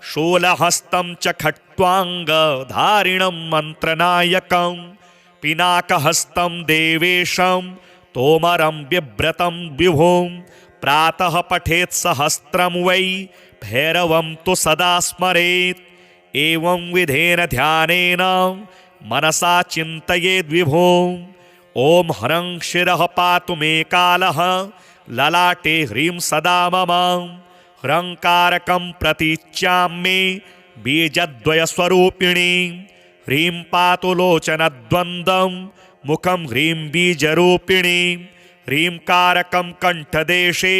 शूलहस्तं च खट्वाङ्गधारिणं मन्त्रनायकं पिनाकहस्तं देवेशं तोमरं बिभ्रतं विभुं प्रातः पठेत् सहस्रं वै भैरवं तु सदा स्मरेत्। एवं विधेन ध्यानेन मनसा चिन्तयेद्विभुम्। ॐ ह्रं शिरः पातु मे कालः ललाटे ह्रीं सदा मम ह्रंकारकं प्रतीच्याम्ये बीजद्वयस्वरूपिणी ह्रीं पातु लोचनद्वन्द्वं मुखं ह्रीं बीजरूपिणी ह्रींकारकं कण्ठदेशे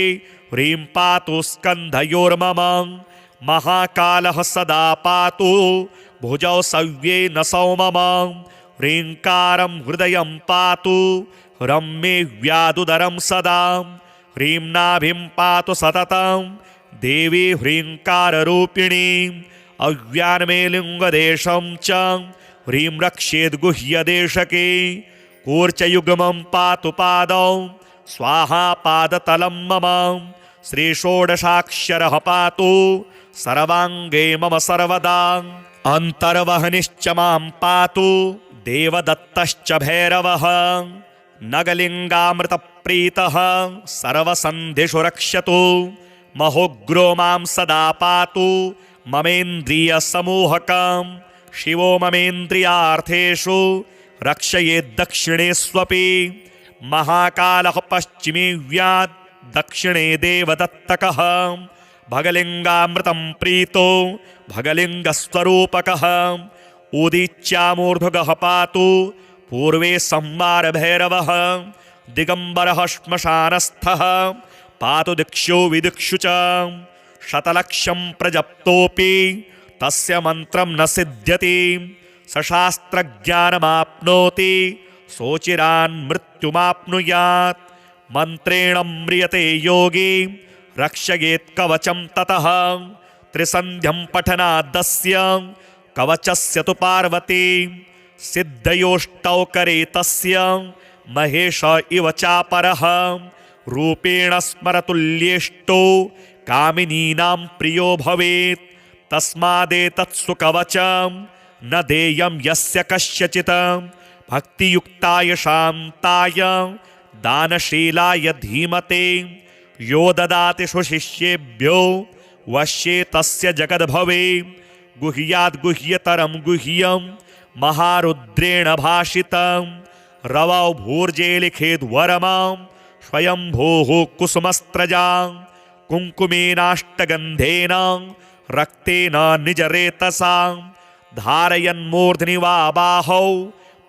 ह्रीं पातु स्कन्धयोर्मम महाकालः सदा पातु भुजौ सव्ये नसौ मम ह्रींकारं हृदयं पातु ह्रं मे व्यादुदरं सदा ह्रीं नाभिं पातु सततं देवी ह्रींकाररूपिणी अव्यान्मे लिङ्गदेशं च ह्रीं रक्षेद्गुह्यदेशके कूर्चयुग्मं पातु पादौ स्वाहा पादतलं मम श्रीषोडशाक्षरः पातु सर्वाङ्गे मम सर्वदा अन्तर्वहनिश्च मां पातु देवदत्तश्च भैरवः नगलिङ्गामृतप्रीतः सर्वसन्धिषु रक्षतु महोग्रो मां सदा पातु ममेन्द्रियसमूहकं शिवो ममेन्द्रियार्थेषु रक्षयेद्दक्षिणेष्वपि महाकालः पश्चिमे व्यात् दक्षिणे देवदत्तकः भगलिङ्गामृतं प्रीतो भगलिङ्गस्वरूपकः उदीच्यामूर्ध्वगः पातु पूर्वे संवारभैरवः दिगम्बरः श्मशानस्थः पातु दिक्षु विदिक्षु च शतलक्षं प्रजप्तोऽपि तस्य मन्त्रं न सिद्ध्यति सशास्त्रज्ञानमाप्नोति सोचिरान् मृत्युमाप्नुयात् मन्त्रेण म्रियते योगी रक्षयेत् कवचं ततः त्रिसन्ध्यं पठनादस्य कवचस्य तु पार्वती सिद्धयोष्टौ करे तस्य महेश इव चापरः रूपेण स्मरतुल्येष्टो कामिनीनां प्रियो भवेत् तस्मादेतत्सु कवचं न देयं यस्य कस्यचित् भक्तियुक्ताय शान्ताय दानशीलाय धीमते यो ददाति सुशिष्येभ्यो वश्ये तस्य जगद्भवे गुह्याद्गुह्यतरं गुह्यं महारुद्रेण भाषितं रवौ भूर्जे लिखेद्वरमां स्वयंभोः कुसुमस्त्रजां कुङ्कुमेनाष्टगन्धेन रक्तेन निजरेतसां धारयन्मूर्ध्नि वा बाहौ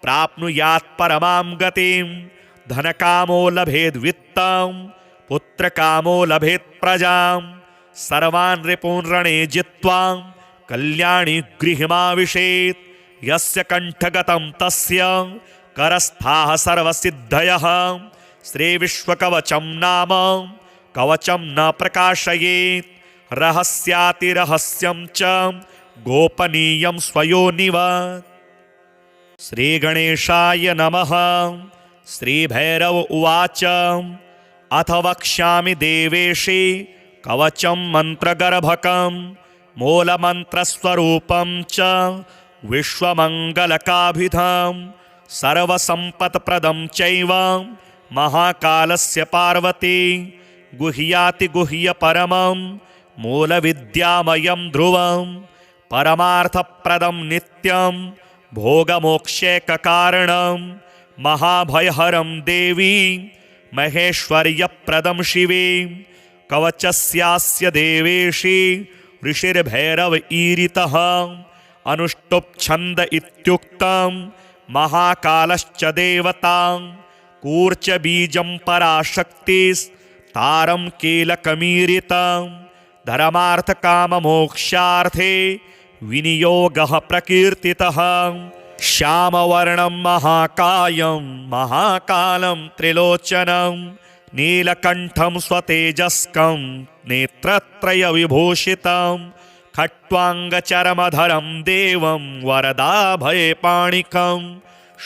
प्राप्नुयात् परमां गतिं धनकामो लभेद्वित्तं पुत्रकामो लभेत् प्रजां सर्वान् रिपून् रणे जित्वा कल्याणी गृहमाविशेत् यस्य कण्ठगतं तस्य करस्थाः सर्वसिद्धयः श्रीविश्वकवचं नाम कवचं न प्रकाशयेत् रहस्यातिरहस्यं च गोपनीयं स्वयोनिव। श्रीगणेशाय नमः। श्रीभैरव उवाच अथ वक्ष्यामि देवेशे कवचं मन्त्रगर्भकं मूलमन्त्रस्वरूपं च विश्वमङ्गलकाभिधं सर्वसम्पत्प्रदं चैव महाकालस्य पार्वती गुह्यातिगुह्यपरमं मूलविद्यामयं ध्रुवं परमार्थप्रदं नित्यं भोगमोक्षैककारणं महाभयहरं देवी महेश्वर्यप्रदं शिवे कवचस्यास्य देवेशि ऋषिर्भैरव ईरितः अनुष्टुप् छन्द इत्युक्तं महाकालश्च देवता कूर्चबीजं पराशक्तिस्तारं कीलकमीरितं धर्मार्थकाममोक्षार्थे विनियोगः प्रकीर्तितः श्यामवर्णं महाकायं महाकालं त्रिलोचनं नीलकण्ठं स्वतेजस्कं नेत्रत्रयविभूषितं खट्वाङ्गचरमधरं देवं वरदाभयपाणिकं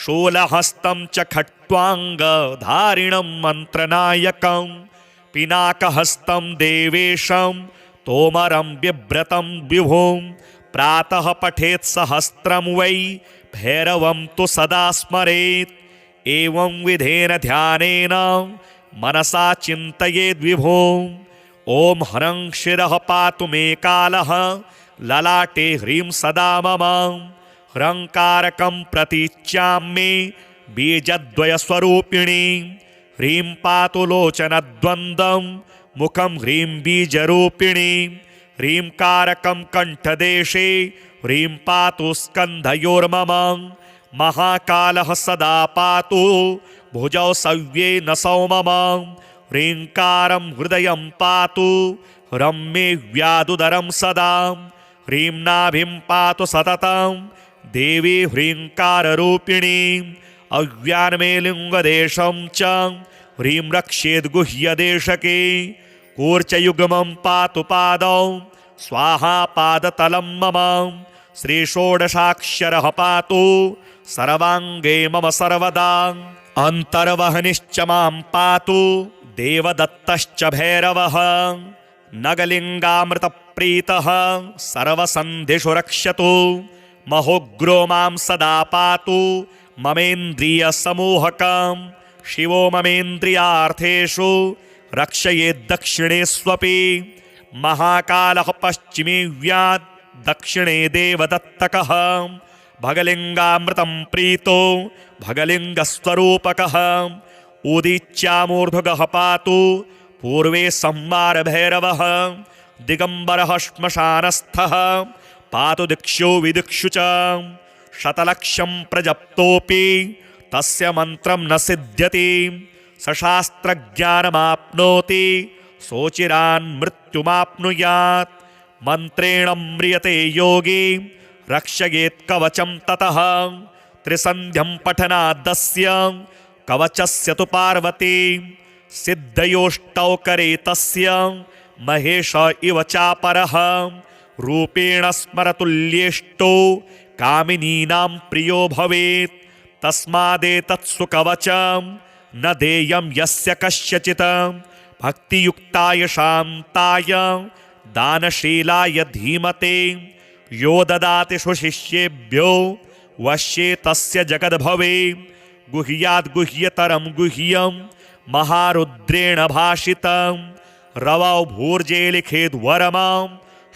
शूलहस्तं च खट्वाङ्गधारिणं मन्त्रनायकं पिनाकहस्तं देवेशं तोमरं बिभ्रतं विभुं प्रातः पठेत् सहस्रं वै भैरवं तु सदा स्मरेत् एवं विधेन ध्यानेन मनसा चिन्तयेद्विभुम् ॐ ह्रं शिरः पातु मे कालः ललाटे ह्रीं सदा मम ह्रंकारकं प्रतीच्याम्ये बीजद्वयस्वरूपिणी ह्रीं पातु लोचनद्वन्द्वं मुखं ह्रीं बीजरूपिणी ह्रींकारकं कण्ठदेशे ह्रीं पातु स्कन्धयोर्मम महाकालः सदा पातु भुजौ सव्ये नसौ मम ह्रींकारं हृदयं पातु ह्रं व्यादुदरं सदा ह्रीं नाभिं पातु सततं देवी ह्रींकाररूपिणी अव्यान्मे लिङ्गदेशं च ह्रीं रक्षेद्गुह्यदेशके कूर्चयुग्मं पातु पादौ स्वाहा पादतलं मम श्रीषोडशाक्षरः पातु सर्वाङ्गे मम सर्वदा अन्तर्वहनिश्च मां पातु देवदत्तश्च भैरवः नगलिङ्गामृतप्रीतः सर्वसन्धिषु रक्षतु महोग्रो मां सदा पातु ममेन्द्रियसमूहकं शिवो ममेन्द्रियार्थेषु रक्षयेद्दक्षिणेष्वपि महाकालः पश्चिमे व्यात् दक्षिणे देवदत्तकः भगलिङ्गामृतं प्रीतो भगलिङ्गस्वरूपकः उदीच्यामूर्ध्वगः पातु पूर्वे संवारभैरवः दिगम्बरः श्मशानस्थः पातु दिक्षु विदिक्षु च शतलक्षं प्रजप्तोऽपि तस्य मन्त्रं न सिद्ध्यति सशास्त्रज्ञानमाप्नोति सोचिरान् मृत्युमाप्नुयात् मन्त्रेण म्रियते योगी रक्षयेत् कवचं ततः त्रिसन्ध्यं पठनादस्य कवचस्य तु पार्वती सिद्धयोष्टौ करे तस्य महेश इव चापरः रूपेण स्मरतुल्येष्टो कामिनीनां प्रियो भवेत् तस्मादेतत्सु कवचं न देयं यस्य कस्यचित् भक्तियुक्ताय शान्ताय दानशीलाय धीमते यो ददाति शिष्येभ्यो वश्ये तस्य जगद्भवे गुह्याद्गुह्यतरं गुह्यं महारुद्रेण भाषितं रवौ भूर्जे लिखेद्वरमां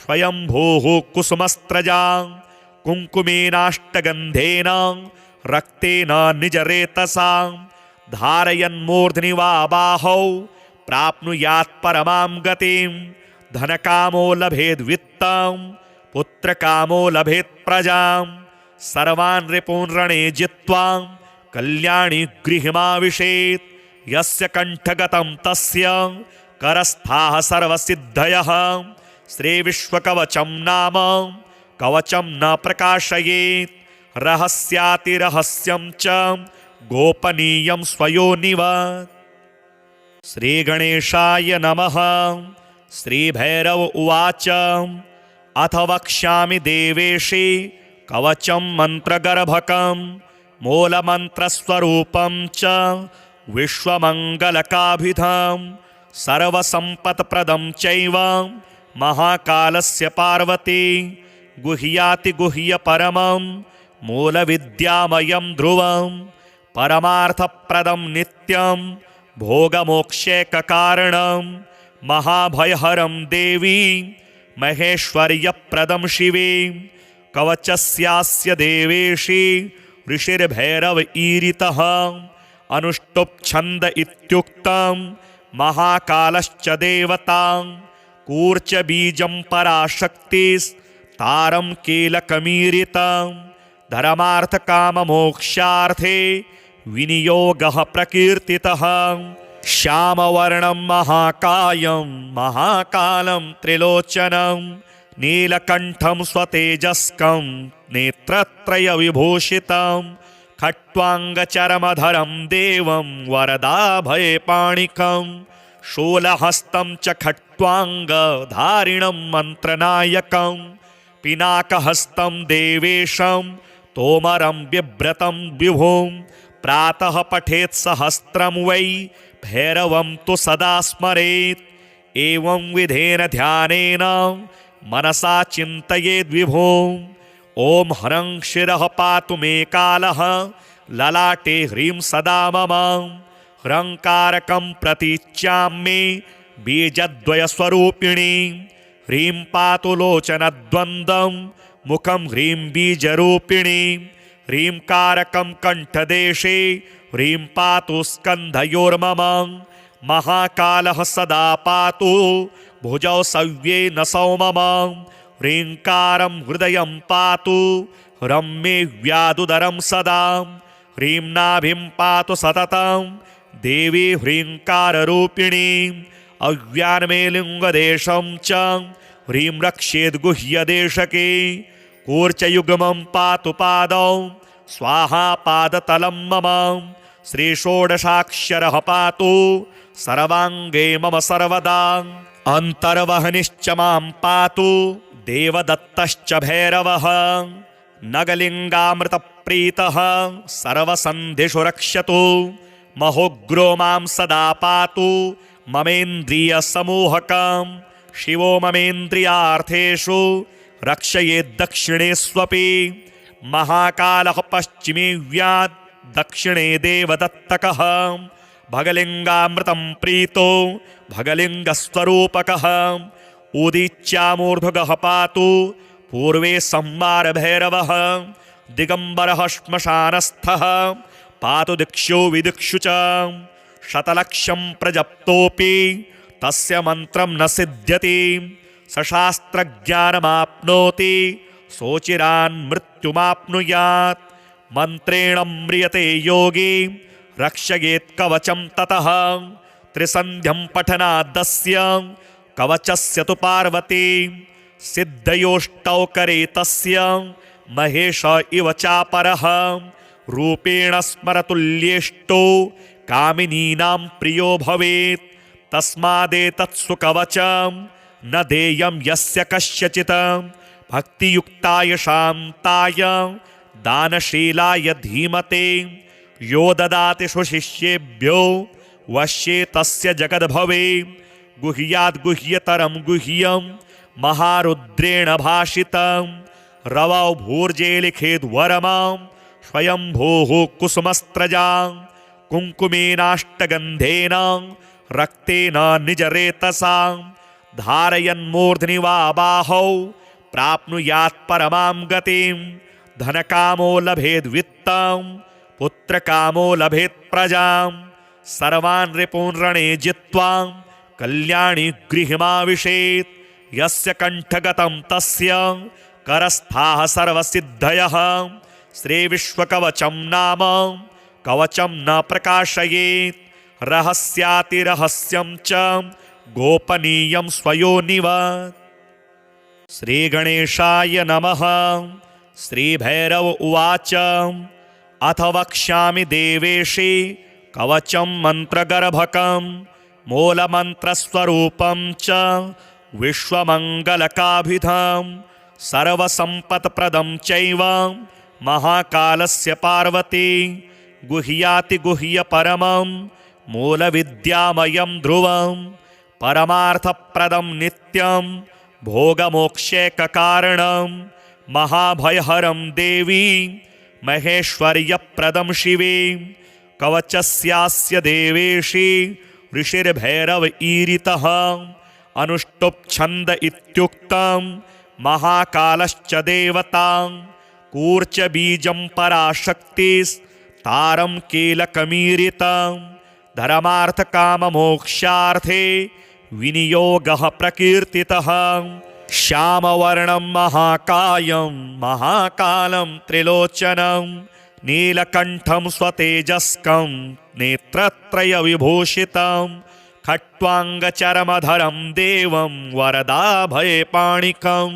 स्वयंभूः कुसुमस्त्रजां कुङ्कुमेनाष्टगन्धेन रक्तेन निजरेतसां धारयन्मूर्ध्नि वा बाहौ प्राप्नुयात् परमां गतिं धनकामो लभेद्वित्तं पुत्रकामो लभेत् प्रजां सर्वान् रिपून् रणे जित्वा कल्याणी गृहमाविशेत् यस्य कण्ठगतं तस्य करस्थाः सर्वसिद्धयः श्रीविश्वकवचं नाम कवचं न प्रकाशयेत् रहस्यातिरहस्यं च गोपनीयं स्वयोनिव श्रीगणेशाय नमः। श्रीभैरव उवाच अथ वक्ष्यामि देवेशे कवचं मन्त्रगर्भकं मूलमन्त्रस्वरूपं च विश्वमङ्गलकाभिधं सर्वसम्पत्प्रदं चैव महाकालस्य पार्वती गुह्यातिगुह्यपरमं मूलविद्यामयं ध्रुवं परमार्थप्रदं नित्यं भोगमोक्षैककारणं महाभयहरं देवी महेश्वर्यप्रदं शिवे कवचस्यास्य देवेशे ऋषिर्भैरव ईरितः अनुष्टुप् इत्युक्तं महाकालश्च देवता कूर्चबीजं पराशक्तिस्तारं कीलकमीरितं धर्मार्थकाममोक्षार्थे विनियोगः प्रकीर्तितः श्यामवर्णं महाकायं महाकालं त्रिलोचनं नीलकण्ठं स्वतेजस्कं नेत्रत्रयविभूषितं खट्वाङ्गचरमधरं देवं वरदाभयपाणिकं शूलहस्तं च खट्वाङ्गधारिणं मन्त्रनायकं पिनाकहस्तं देवेशं तोमरं बिभ्रतं विभुं प्रातः पठेत् सहस्रं वै भैरवं तु सदा स्मरेत् एवं विधेन ध्यानेन मनसा चिन्तयेद्विभुम् ॐ ह्रं शिरः पातु मे कालः ललाटे ह्रीं सदा मम ह्रंकारकं प्रतीच्याम्ये बीजद्वयस्वरूपिणी ह्रीं पातु लोचनद्वन्द्वं मुखं ह्रीं बीजरूपिणी ह्रीं कारकं कण्ठदेशे ह्रीं पातु स्कन्धयोर्मम महाकालः सदा पातु भुजौ सव्ये नसौ मम ह्रीङ्कारं हृदयं पातु ह्रं मे व्यादुदरं सदा ह्रीं नाभिं पातु सततं देवी ह्रीङ्काररूपिणी अव्यान्मे लिङ्गदेशं च ह्रीं रक्षेद्गुह्यदेशके कूर्चयुग्मं पातु पादौ स्वाहा पादतलं मम श्रीषोडशाक्षरः पातु सर्वाङ्गे मम सर्वदा अन्तर्वहनिश्च मां पातु देवदत्तश्च भैरवः नगलिङ्गामृतप्रीतः सर्वसन्धिषु रक्षतु महोग्रो मां सदा पातु ममेन्द्रियसमूहकं शिवो ममेन्द्रियार्थेषु रक्षयेद्दक्षिणेष्वपि महाकालः पश्चिमे व्यात् दक्षिणे देवदत्तकः भगलिङ्गामृतं प्रीतो भगलिङ्गस्वरूपकः उदीच्यामूर्ध्वगः पातु पूर्वे संवारभैरवः दिगम्बरः श्मशानस्थः पातु दिक्षु विदिक्षु च शतलक्षं प्रजप्तोऽपि तस्य मन्त्रं न सिद्ध्यति सशास्त्रज्ञानमाप्नोति सोचिरान् मृत्युमाप्नुयात् मन्त्रेण म्रियते योगी रक्षयेत् कवचं ततः त्रिसन्ध्यं पठनादस्य कवचस्य तु पार्वती सिद्धयोष्टौ करे तस्य महेश इव चापरः रूपेण स्मरतुल्येष्टो कामिनीनां प्रियो भवेत् तस्मादेतत्सु कवचं न देयं यस्य कस्यचित् भक्तियुक्ताय शान्ताय दानशीलाय धीमते यो ददाति सुशिष्येभ्यो वश्ये तस्य जगद्भवे गुह्याद्गुह्यतरं गुह्यं महारुद्रेण भाषितं रवौ भूर्जे लिखेद्वरमां स्वयंभूः कुसुमस्त्रजां कुङ्कुमेनाष्टगन्धेन रक्तेन निजरेतसां धारयन्मूर्ध्नि वा बाहौ प्राप्नुयात् परमां गतिं धनकामो लभेद्वित्तं पुत्रकामो लभेत् प्रजां सर्वान् रिपून् रणे जित्वा कल्याणी गृहमाविशेत् यस्य कण्ठगतं तस्य करस्थाः सर्वसिद्धयः श्रीविश्वकवचं नाम कवचं न प्रकाशयेत् रहस्यातिरहस्यं च गोपनीयं स्वयोनिवत् श्रीगणेशाय नमः। श्रीभैरव उवाच अथ वक्ष्यामि देवेशे कवचं मन्त्रगर्भकं मूलमन्त्रस्वरूपं च विश्वमङ्गलकाभिधं सर्वसम्पत्प्रदं चैव महाकालस्य पार्वती गुह्यातिगुह्यपरमं मूलविद्यामयं ध्रुवं परमार्थप्रदं नित्यं भोगमोक्षैककारणं महाभयहरं देवी महेश्वर्यप्रदं शिवे कवचस्यास्य देवेशी ऋषिर्भैरव ईरितः अनुष्टुप् छन्द इत्युक्तं महाकालश्च देवता कूर्चबीजं पराशक्तिस्तारं कीलकमीरितं धर्मार्थकाममोक्षार्थे विनियोगः प्रकीर्तितः श्यामवर्णं महाकायं महाकालं त्रिलोचनं नीलकण्ठं स्वतेजस्कं नेत्रत्रयविभूषितं खट्वाङ्गचरमधरं देवं वरदाभयपाणिकं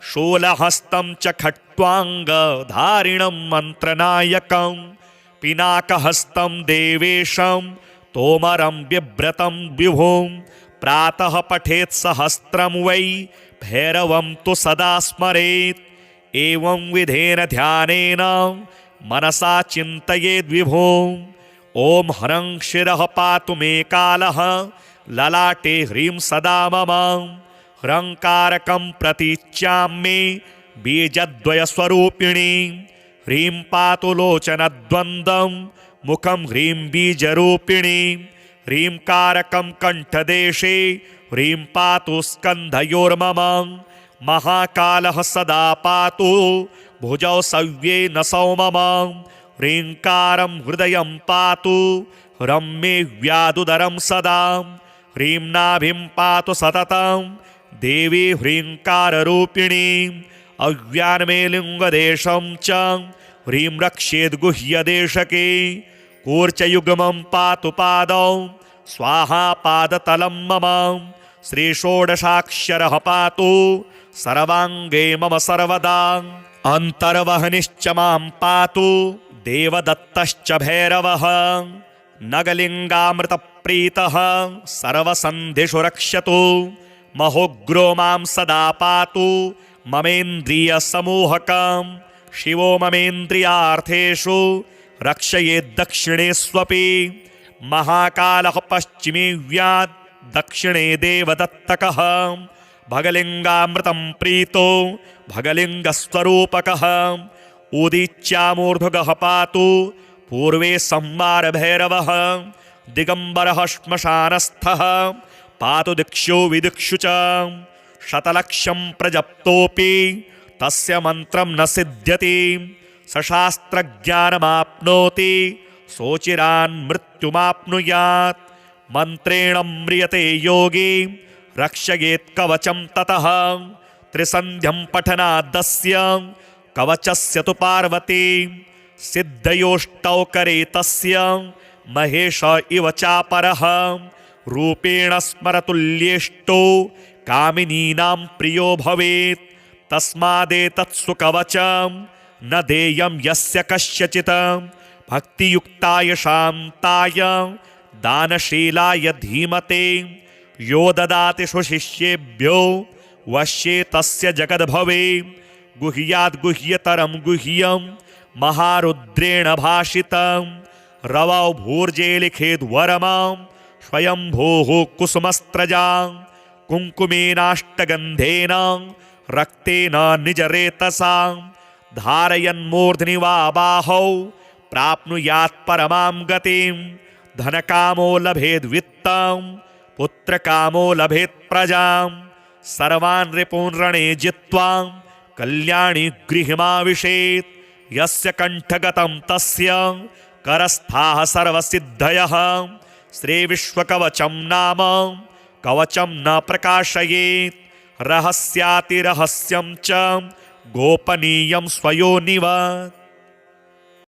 शूलहस्तं च खट्वाङ्गधारिणं मन्त्रनायकं पिनाकहस्तं देवेशं तोमरं बिभ्रतं विभुं प्रातः पठेत् सहस्रं वै भैरवं तु सदा स्मरेत् एवं विधेन ध्यानेन मनसा चिन्तयेद्विभुम् ॐ ह्रं शिरः पातु मे कालः ललाटे ह्रीं सदा मम ह्रंकारकं प्रतीच्याम्ये बीजद्वयस्वरूपिणी ह्रीं पातु लोचनद्वन्द्वं मुखं ह्रीं बीजरूपिणी ह्रींकारकं कण्ठदेशे ह्रीं पातु स्कन्धयोर्मम महाकालः सदा पातु भुजौ सव्ये नसौ मम ह्रींकारं हृदयं पातु ह्रं मे व्यादुदरं सदा ह्रीं नाभिं पातु सततं देवी ह्रींकाररूपिणी अव्यान्मे लिङ्गदेशं च ह्रीं रक्षेद्गुह्यदेशके कूर्चयुग्मं पातु पादौ स्वाहा पादतलं मम श्रीषोडशाक्षरः पातु सर्वाङ्गे मम सर्वदा अन्तर्वहनिश्च मां पातु देवदत्तश्च भैरवः नगलिङ्गामृतप्रीतः सर्वसन्धिषु रक्षतु महोग्रो मां सदा पातु ममेन्द्रियसमूहकं शिवो ममेन्द्रियार्थेषु रक्षयेद्दक्षिणेष्वपि महाकालः पश्चिमे व्यात् दक्षिणे देवदत्तकः भगलिङ्गामृतं प्रीतो भगलिङ्गस्वरूपकः उदीच्यामूर्ध्वगः पातु पूर्वे संवारभैरवः दिगम्बरः श्मशानस्थः पातु दिक्षु विदिक्षु च शतलक्षं प्रजप्तोऽपि तस्य मन्त्रं न सिद्ध्यति सशास्त्रज्ञानमाप्नोति सोचिरान् मृत्युमाप्नुयात् मन्त्रेण म्रियते योगी रक्षयेत् कवचं ततः त्रिसन्ध्यं पठनादस्य कवचस्य तु पार्वती सिद्धयोष्टौ करे तस्य महेश इव चापरः रूपेण स्मरतुल्येष्टो कामिनीनां प्रियो भवेत् तस्मादेतत्सु कवचं न देयं यस्य कस्यचित् भक्तियुक्ताय शान्ताय दानशीलाय धीमते यो ददाति सुशिष्येभ्यो वश्ये तस्य जगद्भवे गुह्याद् गुह्यतरं गुह्यं महारुद्रेण भाषितं रवौ भूर्जे लिखेद्वरमां स्वयंभोः कुसुमस्त्रजां कुङ्कुमेनाष्टगन्धेन रक्तेन निजरेतसा धारयन्मूर्ध्नि वा बाहौ प्राप्नुयात् परमां गतिं धनकामो लभेद्वित्तं पुत्रकामो लभेत् प्रजां सर्वान् रिपून् रणे जित्वा कल्याणी गृहमाविशेत् यस्य कण्ठगतं तस्य करस्थाः सर्वसिद्धयः श्रीविश्वकवचं नाम कवचं न प्रकाशयेत् रहस्यातिरहस्यं च गोपनीयं स्वयोनिवत्।